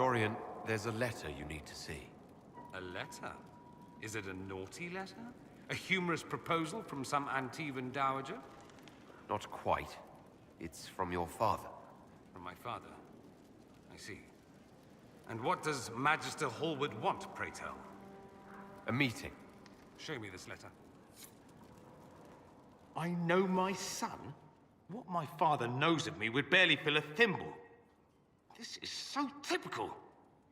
Dorian, there's a letter you need to see. A letter? Is it a naughty letter? A humorous proposal from some Antivan dowager? Not quite. It's from your father. From my father? I see. And what does Magister Hallward want, pray tell? A meeting. Show me this letter. I know my son? What my father knows of me would barely fill a thimble. This is so typical.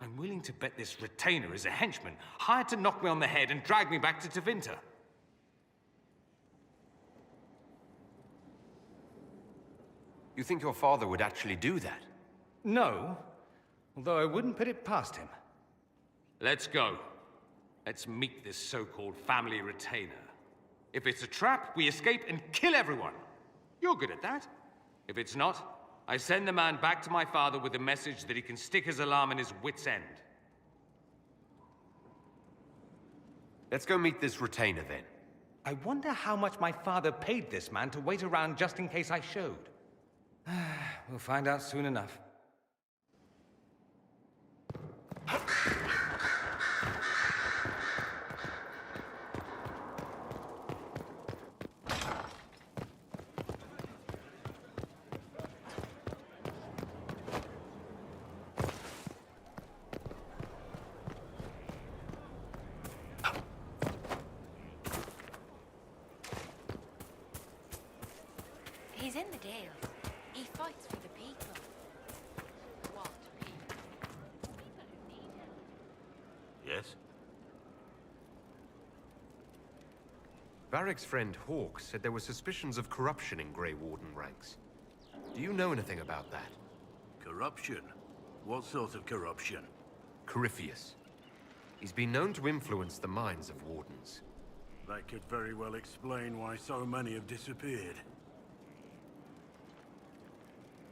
I'm willing to bet this retainer is a henchman, hired to knock me on the head and drag me back to Tevinter. You think your father would actually do that? No, although I wouldn't put it past him. Let's go. Let's meet this so-called family retainer. If it's a trap, we escape and kill everyone. You're good at that. If it's not, I send the man back to my father with a message that he can stick his alarm in his wit's end. Let's go meet this retainer then. I wonder how much my father paid this man to wait around just in case I showed. We'll find out soon enough. He's in the Dales. He fights for the people. What people? People who need him. Yes? Varric's friend Hawk said there were suspicions of corruption in Grey Warden ranks. Do you know anything about that? Corruption? What sort of corruption? Corypheus. He's been known to influence the minds of Wardens. That could very well explain why so many have disappeared.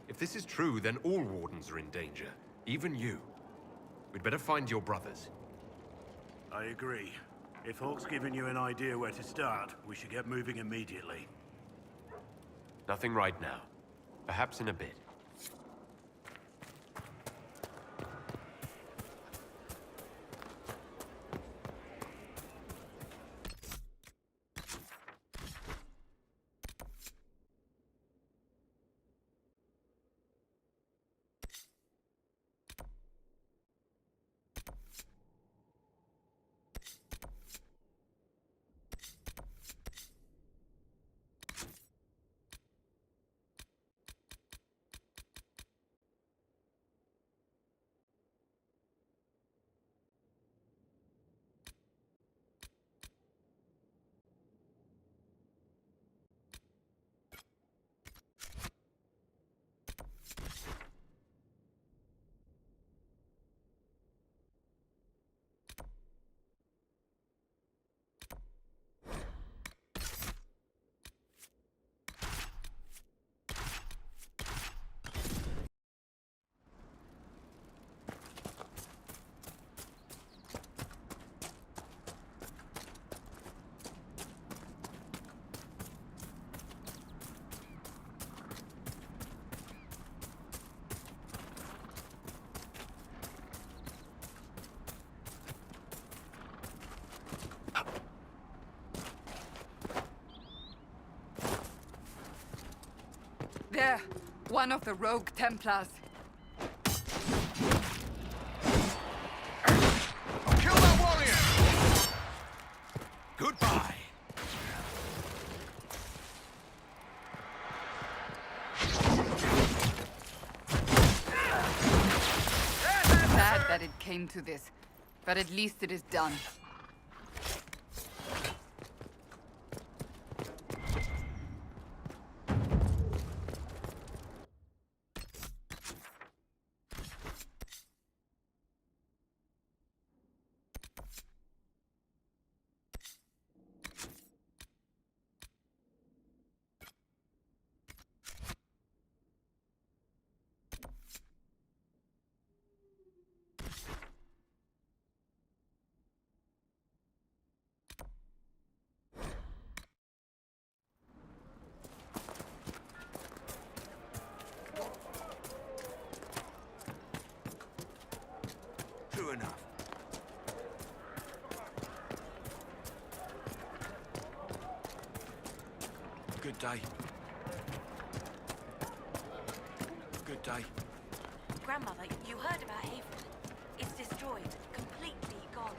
If this is true, then all Wardens are in danger. Even you. We'd better find your brothers. I agree. If Hawk's given you an idea where to start, we should get moving immediately. Nothing right now. Perhaps in a bit. There, one of the rogue Templars. Kill that warrior! Goodbye! Sad that it came to this, but at least it is done. Good day. Good day. Grandmother, you heard about Haven. It's destroyed. Completely gone.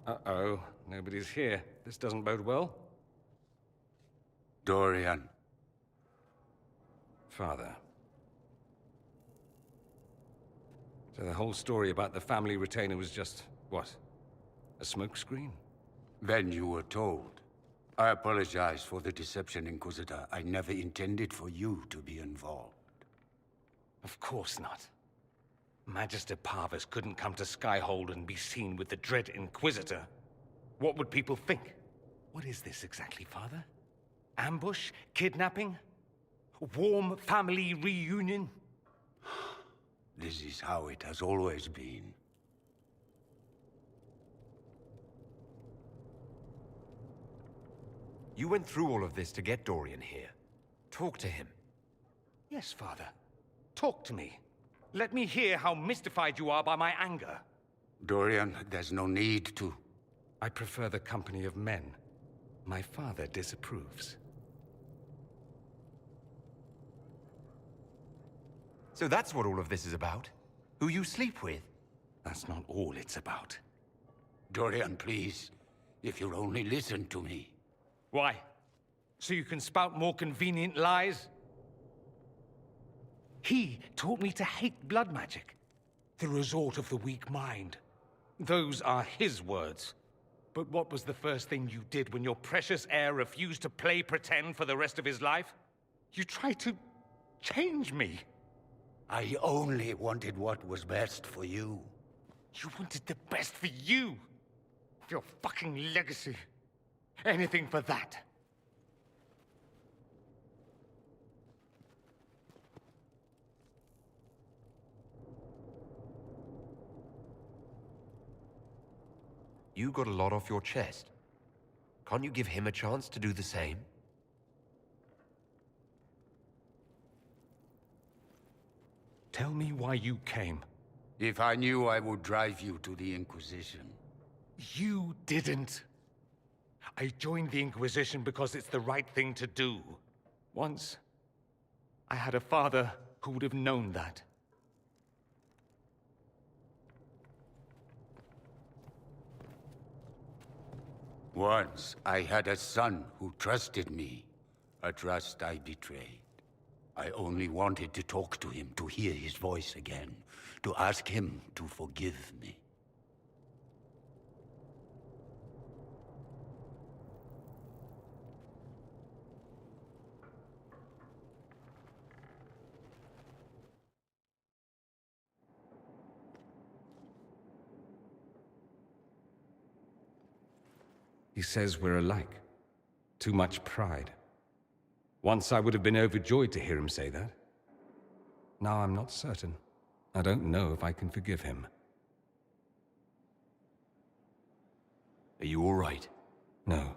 Uh-oh, nobody's here. This doesn't bode well. Dorian. Father. So the whole story about the family retainer was just, what? A smokescreen? Then you were told. I apologize for the deception, Inquisitor. I never intended for you to be involved. Of course not. Magister Parvus couldn't come to Skyhold and be seen with the dread Inquisitor. What would people think? What is this exactly, Father? Ambush? Kidnapping? Warm family reunion? This is how it has always been. You went through all of this to get Dorian here. Talk to him. Yes, Father. Talk to me. Let me hear how mystified you are by my anger. Dorian, there's no need to. I prefer the company of men. My father disapproves. So that's what all of this is about? Who you sleep with? That's not all it's about. Dorian, please. If you'll only listen to me. Why? So you can spout more convenient lies? He taught me to hate blood magic. The resort of the weak mind. Those are his words. But what was the first thing you did when your precious heir refused to play pretend for the rest of his life? You tried to change me. I only wanted what was best for you. You wanted the best for you. Your fucking legacy. Anything for that. You got a lot off your chest. Can't you give him a chance to do the same? Tell me why you came. If I knew, I would drive you to the Inquisition. You didn't. I joined the Inquisition because it's the right thing to do. Once, I had a father who would have known that. Once, I had a son who trusted me. A trust I betrayed. I only wanted to talk to him, to hear his voice again, to ask him to forgive me. He says we're alike. Too much pride. Once I would have been overjoyed to hear him say that. Now I'm not certain. I don't know if I can forgive him. Are you all right? No,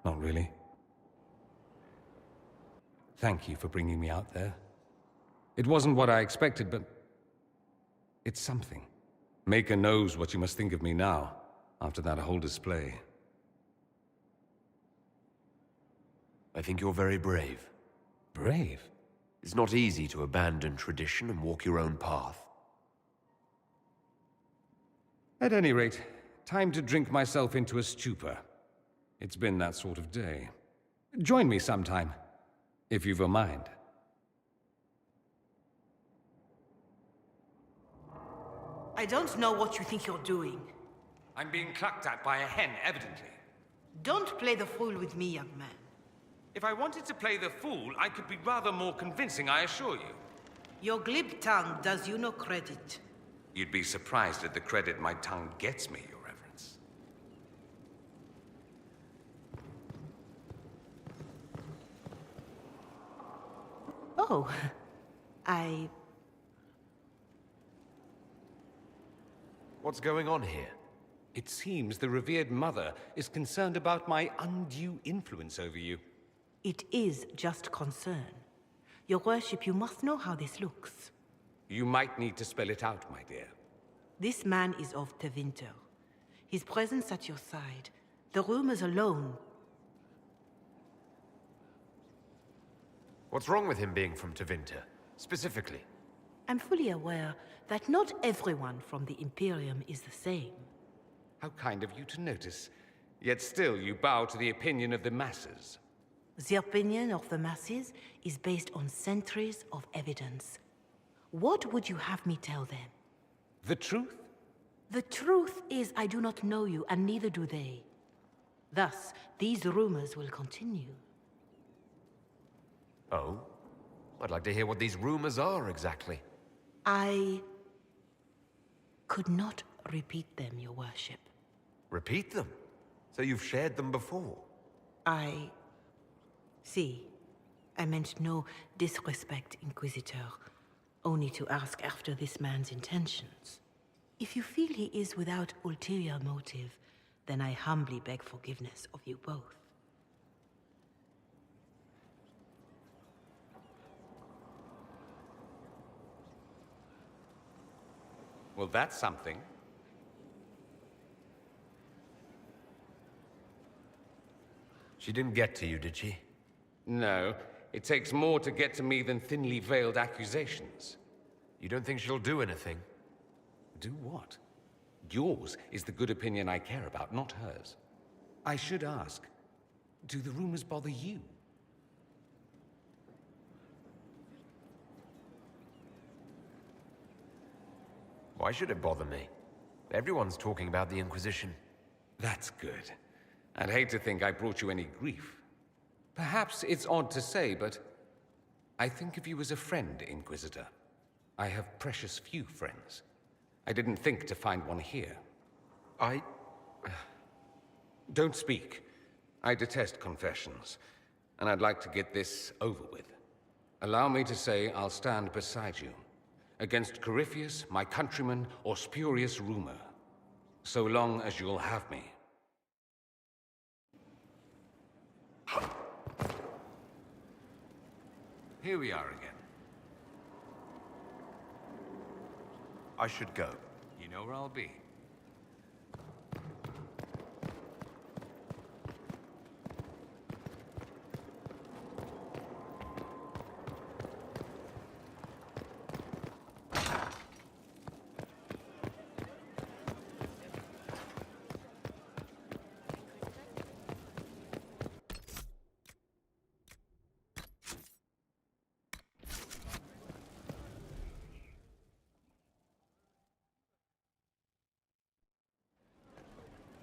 not really. Thank you for bringing me out there. It wasn't what I expected, but it's something. Maker knows what you must think of me now, after that whole display. I think you're very brave. Brave? It's not easy to abandon tradition and walk your own path. At any rate, Time to drink myself into a stupor. It's been that sort of day. Join me sometime, if you've a mind. I don't know what you think you're doing. I'm being clucked at by a hen, evidently. Don't play the fool with me, young man. If I wanted to play the fool, I could be rather more convincing, I assure you. Your glib tongue does you no credit. You'd be surprised at the credit my tongue gets me, Your Reverence. Oh, What's going on here? It seems the revered mother is concerned about my undue influence over you. It is just concern. Your worship, you must know how this looks. You might need to spell it out, my dear. This man is of Tevinter. His presence at your side, the rumors alone. What's wrong with him being from Tevinter, specifically? I'm fully aware that not everyone from the Imperium is the same. How kind of you to notice. Yet still you bow to the opinion of the masses. The opinion of the masses is based on centuries of evidence. What would you have me tell them? The truth? The truth is I do not know you, and neither do they. Thus, these rumors will continue. Oh? I'd like to hear what these rumors are exactly. I could not repeat them, your worship. Repeat them? So you've shared them before? See, I meant no disrespect, Inquisitor. Only to ask after this man's intentions. If you feel he is without ulterior motive, then I humbly beg forgiveness of you both. Well, that's something. She didn't get to you, did she? No, it takes more to get to me than thinly veiled accusations. You don't think she'll do anything? Do what? Yours is the good opinion I care about, not hers. I should ask, do the rumors bother you? Why should it bother me? Everyone's talking about the Inquisition. That's good. I'd hate to think I brought you any grief. Perhaps it's odd to say, but I think of you as a friend, Inquisitor. I have precious few friends. I didn't think to find one here. Don't speak. I detest confessions, and I'd like to get this over with. Allow me to say I'll stand beside you, against Corypheus, my countryman, or spurious rumor, so long as you'll have me. Here we are again. I should go. You know where I'll be.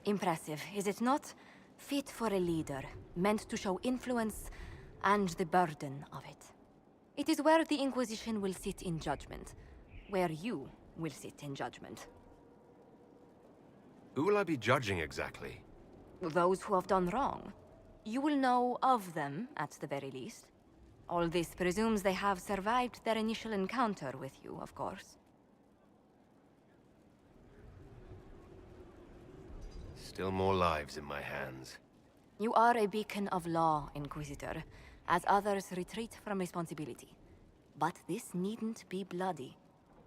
Impressive, is it not? Fit for a leader, meant to show influence and the burden of it. It is where the Inquisition will sit in judgment, where you will sit in judgment. Who will I be judging exactly? Those who have done wrong. You will know of them, at the very least. All this presumes they have survived their initial encounter with you, of course. Still more lives in my hands. You are a beacon of law, Inquisitor, as others retreat from responsibility. But this needn't be bloody.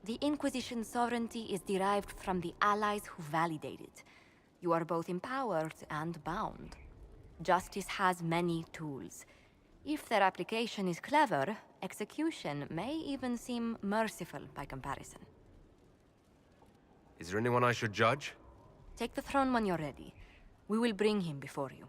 The Inquisition's sovereignty is derived from the allies who validate it. You are both empowered and bound. Justice has many tools. If their application is clever, execution may even seem merciful by comparison. Is there anyone I should judge? Take the throne when you're ready. We will bring him before you.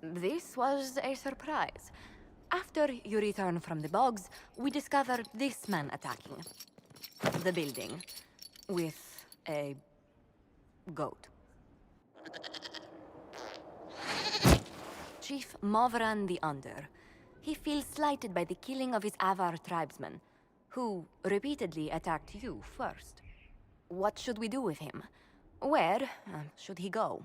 This was a surprise. After you return from the bogs, we discovered this man attacking the building with a goat. Chief Movran the Under. He feels slighted by the killing of his Avar tribesmen, who repeatedly attacked you first. What should we do with him? Where should he go?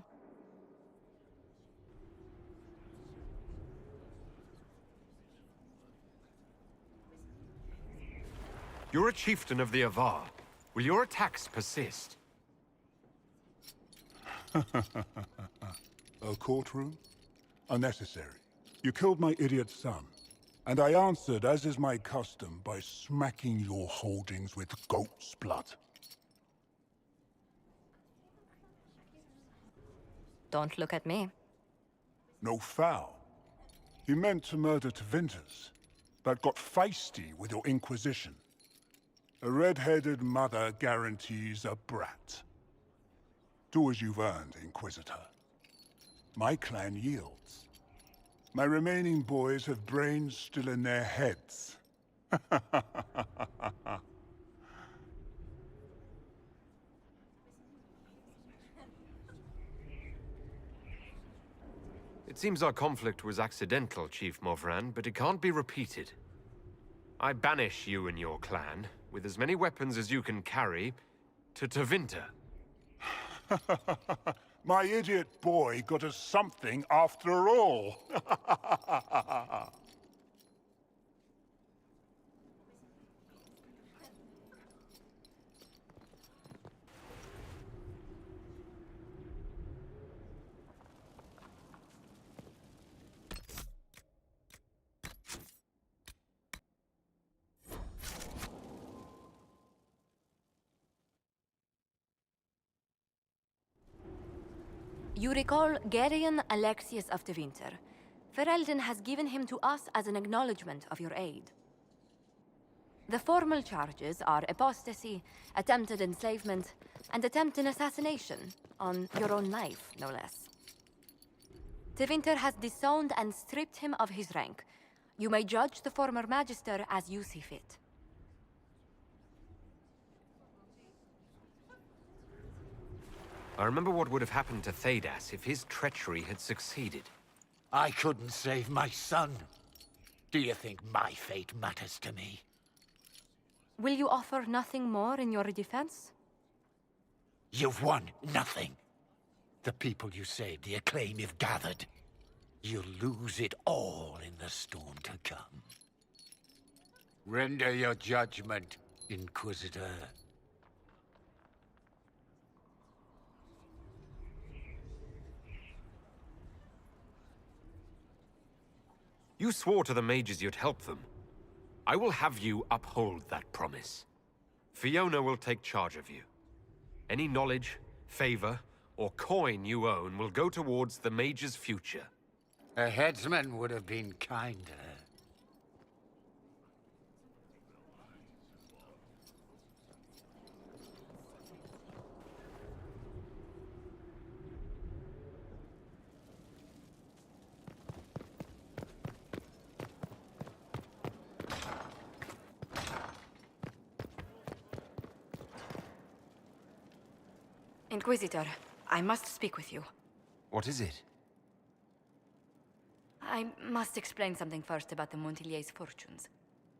You're a chieftain of the Avar. Will your attacks persist? A courtroom? Unnecessary. You killed my idiot son, and I answered, as is my custom, by smacking your holdings with goat's blood. Don't look at me. No foul. You meant to murder Tavinters, but got feisty with your Inquisition. A red-headed mother guarantees a brat. Do as you've earned, Inquisitor. My clan yields. My remaining boys have brains still in their heads. It seems our conflict was accidental, Chief Movran, but it can't be repeated. I banish you and your clan, with as many weapons as you can carry, to Tevinter. My idiot boy got us something after all. You recall Dorian Alexius of Tevinter. Ferelden has given him to us as an acknowledgement of your aid. The formal charges are apostasy, attempted enslavement, and attempted assassination on your own life, no less. Tevinter has disowned and stripped him of his rank. You may judge the former magister as you see fit. I remember what would have happened to Thedas if his treachery had succeeded. I couldn't save my son. Do you think my fate matters to me? Will you offer nothing more in your defense? You've won nothing. The people you saved, the acclaim you've gathered. You'll lose it all in the storm to come. Render your judgment, Inquisitor. You swore to the mages you'd help them. I will have you uphold that promise. Fiona will take charge of you. Any knowledge, favor, or coin you own will go towards the mage's future. A headsman would have been kinder. Inquisitor, I must speak with you. What is it? I must explain something first about the Montillier's fortunes.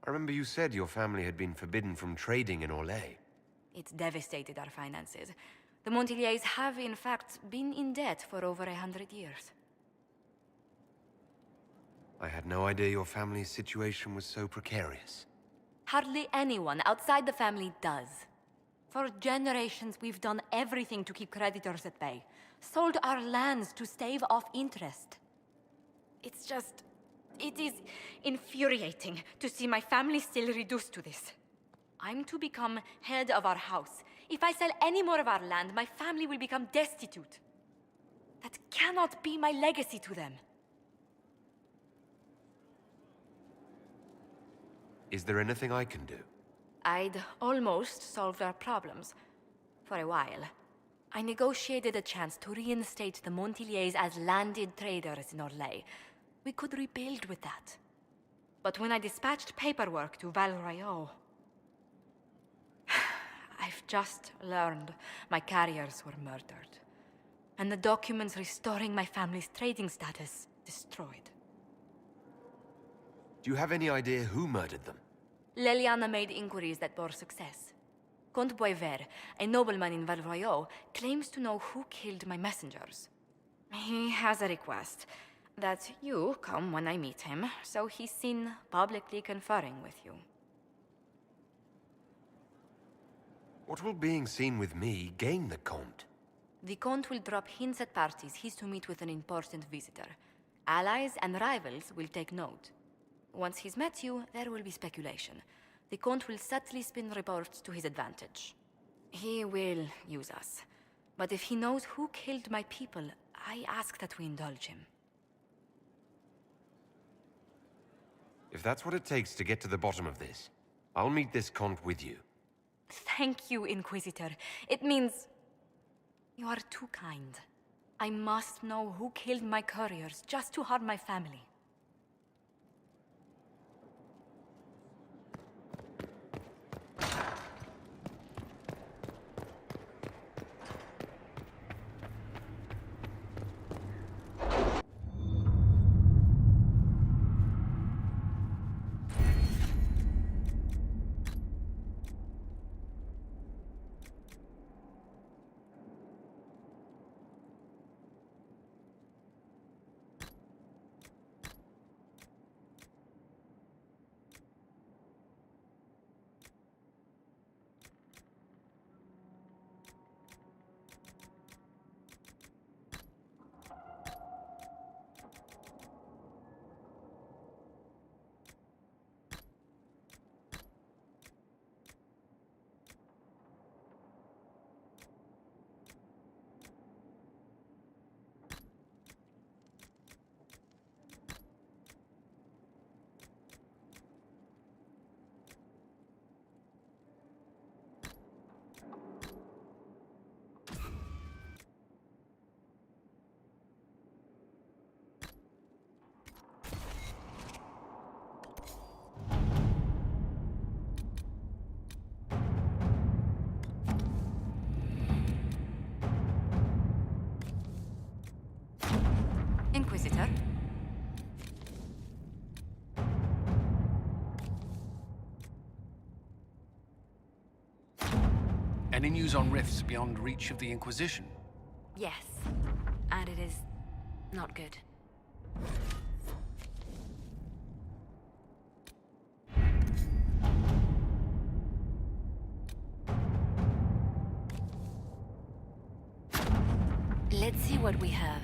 I remember you said your family had been forbidden from trading in Orlais. It's devastated our finances. The Montillier's have, in fact, been in debt for over 100 years. I had no idea your family's situation was so precarious. Hardly anyone outside the family does. For generations, we've done everything to keep creditors at bay. Sold our lands to stave off interest. It is infuriating to see my family still reduced to this. I'm to become head of our house, If I sell any more of our land, my family will become destitute. That cannot be my legacy to them. Is there anything I can do? I'd almost solved our problems. For a while. I negotiated a chance to reinstate the Montiliers as landed traders in Orlais. We could rebuild with that. But when I dispatched paperwork to Val Royeaux, I've just learned my carriers were murdered. And the documents restoring my family's trading status destroyed. Do you have any idea who murdered them? Leliana made inquiries that bore success. Comte Boisvert, a nobleman in Val Royeaux, claims to know who killed my messengers. He has a request that you come when I meet him, so he's seen publicly conferring with you. What will being seen with me gain the Comte? The Comte will drop hints at parties he's to meet with an important visitor. Allies and rivals will take note. Once he's met you, there will be speculation. The Comte will subtly spin reports to his advantage. He will use us. But if he knows who killed my people, I ask that we indulge him. If that's what it takes to get to the bottom of this, I'll meet this Comte with you. Thank you, Inquisitor. It means... you are too kind. I must know who killed my couriers just to harm my family. Inquisitor? Any news on rifts beyond reach of the Inquisition? Yes. And it is not good. Let's see what we have.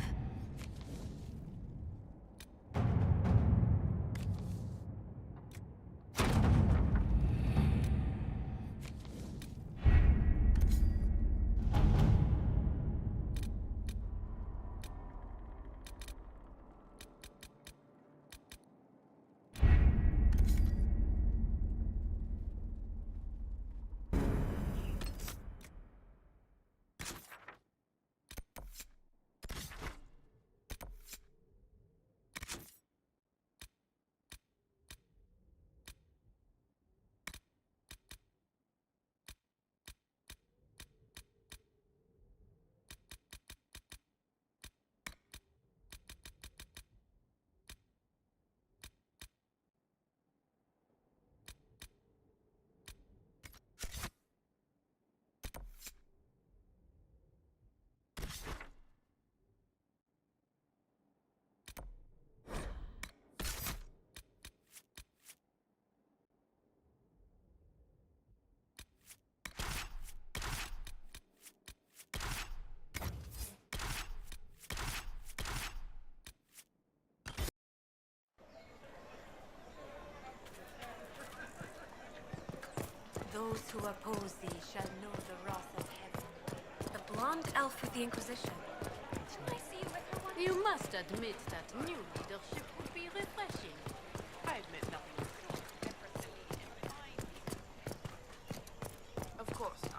Those who oppose thee shall know the wrath of heaven. The blonde elf with the Inquisition. I see you with her one. You must admit that new leadership would be refreshing. I've met nothing so effortlessly refined. Of course not.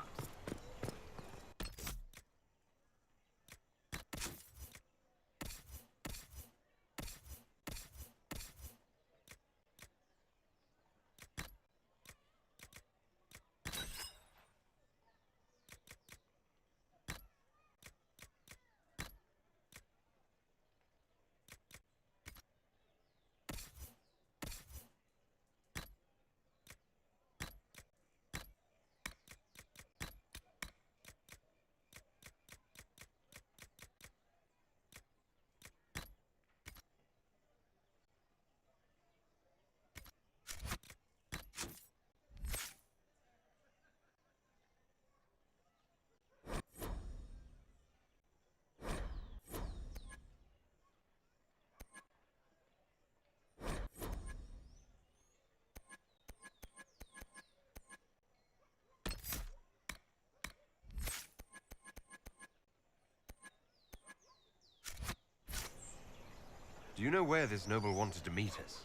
Do you know where this noble wanted to meet us?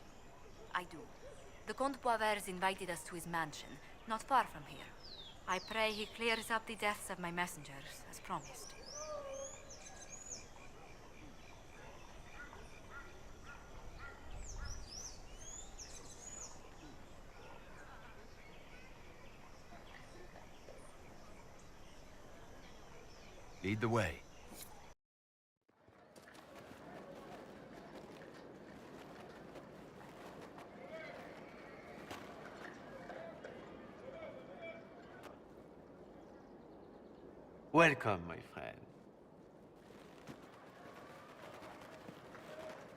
I do. The Comte Boisvert invited us to his mansion, not far from here. I pray he clears up the deaths of my messengers, as promised. Lead the way. Welcome, my friend.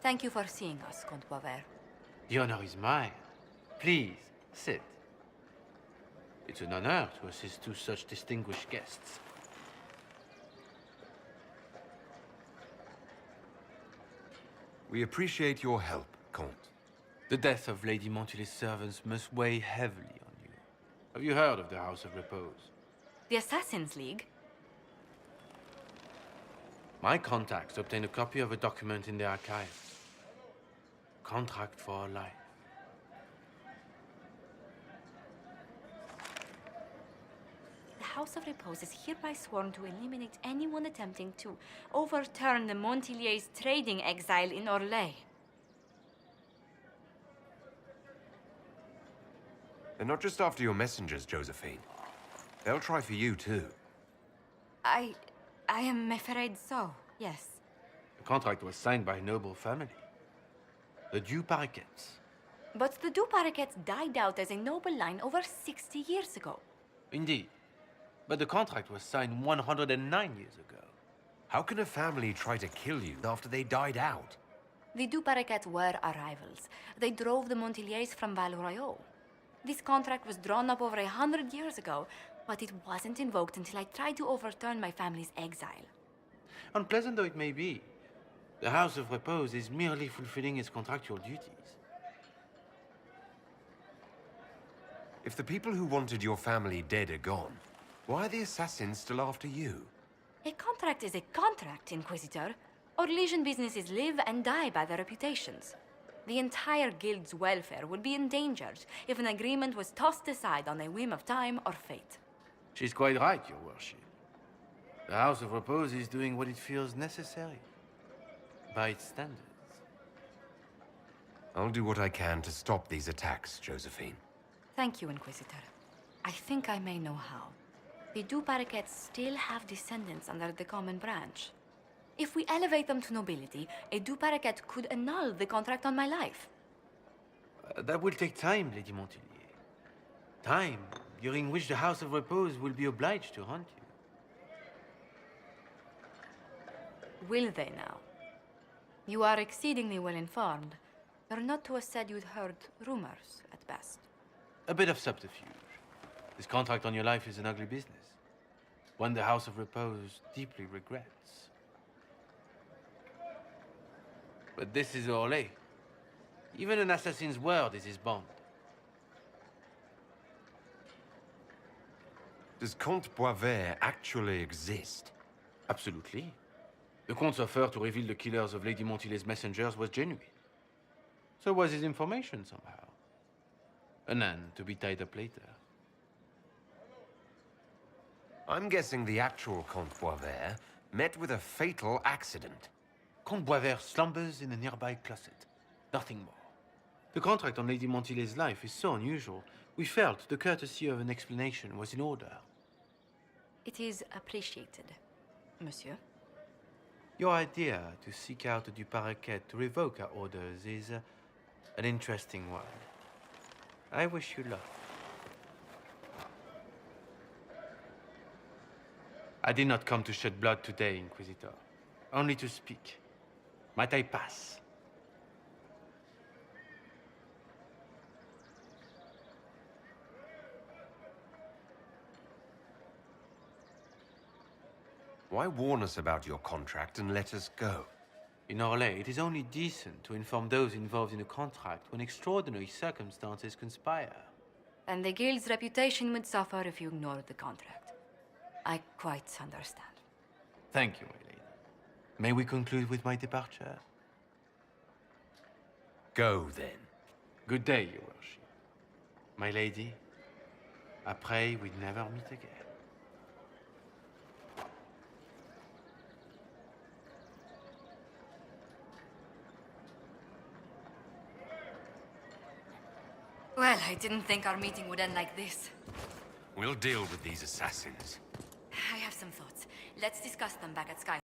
Thank you for seeing us, Comte Boisvert. The honor is mine. Please, sit. It's an honor to assist two such distinguished guests. We appreciate your help, Comte. The death of Lady Montily's servants must weigh heavily on you. Have you heard of the House of Repose? The Assassin's League? My contacts obtained a copy of a document in the archives. Contract for life. The House of Repose is hereby sworn to eliminate anyone attempting to overturn the Montiliers' trading exile in Orlais. They're not just after your messengers, Josephine. They'll try for you, too. I am afraid so, yes. The contract was signed by a noble family. The Du Paraquets. But the Du Paraquets died out as a noble line over 60 years ago. Indeed. But the contract was signed 109 years ago. How can a family try to kill you after they died out? The Du Paraquets were our rivals. They drove the Montiliers from Val Royal. This contract was drawn up over 100 years ago, but it wasn't invoked until I tried to overturn my family's exile. Unpleasant though it may be, the House of Repose is merely fulfilling its contractual duties. If the people who wanted your family dead are gone, why are the assassins still after you? A contract is a contract, Inquisitor. Orlesian businesses live and die by their reputations. The entire guild's welfare would be endangered if an agreement was tossed aside on a whim of time or fate. She's quite right, Your Worship. The House of Repose is doing what it feels necessary, by its standards. I'll do what I can to stop these attacks, Josephine. Thank you, Inquisitor. I think I may know how. The Du Paraquets still have descendants under the common branch. If we elevate them to nobility, a Du Paraquet could annul the contract on my life. That will take time, Lady Montilier. Time during which the House of Repose will be obliged to hunt you. Will they now? You are exceedingly well informed. You're not to have said you'd heard rumors, at best. A bit of subterfuge. This contract on your life is an ugly business. One the House of Repose deeply regrets. But this is Orlais. Even an assassin's word is his bond. Does Comte Boisvert actually exist? Absolutely. The Comte's offer to reveal the killers of Lady Montily's messengers was genuine. So was his information somehow. An end to be tied up later. I'm guessing the actual Comte Boisvert met with a fatal accident. Comte Boisvert slumbers in a nearby closet. Nothing more. The contract on Lady Montily's life is so unusual, we felt the courtesy of an explanation was in order. It is appreciated, monsieur. Your idea to seek out the Duparequet to revoke our orders is an interesting one. I wish you luck. I did not come to shed blood today, Inquisitor. Only to speak. Might I pass? Why warn us about your contract and let us go? In Orlais, it is only decent to inform those involved in a contract when extraordinary circumstances conspire. And the guild's reputation would suffer if you ignored the contract. I quite understand. Thank you, my lady. May we conclude with my departure? Go, then. Good day, your worship. My lady, I pray we never meet again. Well, I didn't think our meeting would end like this. We'll deal with these assassins. I have some thoughts. Let's discuss them back at Skyhawk.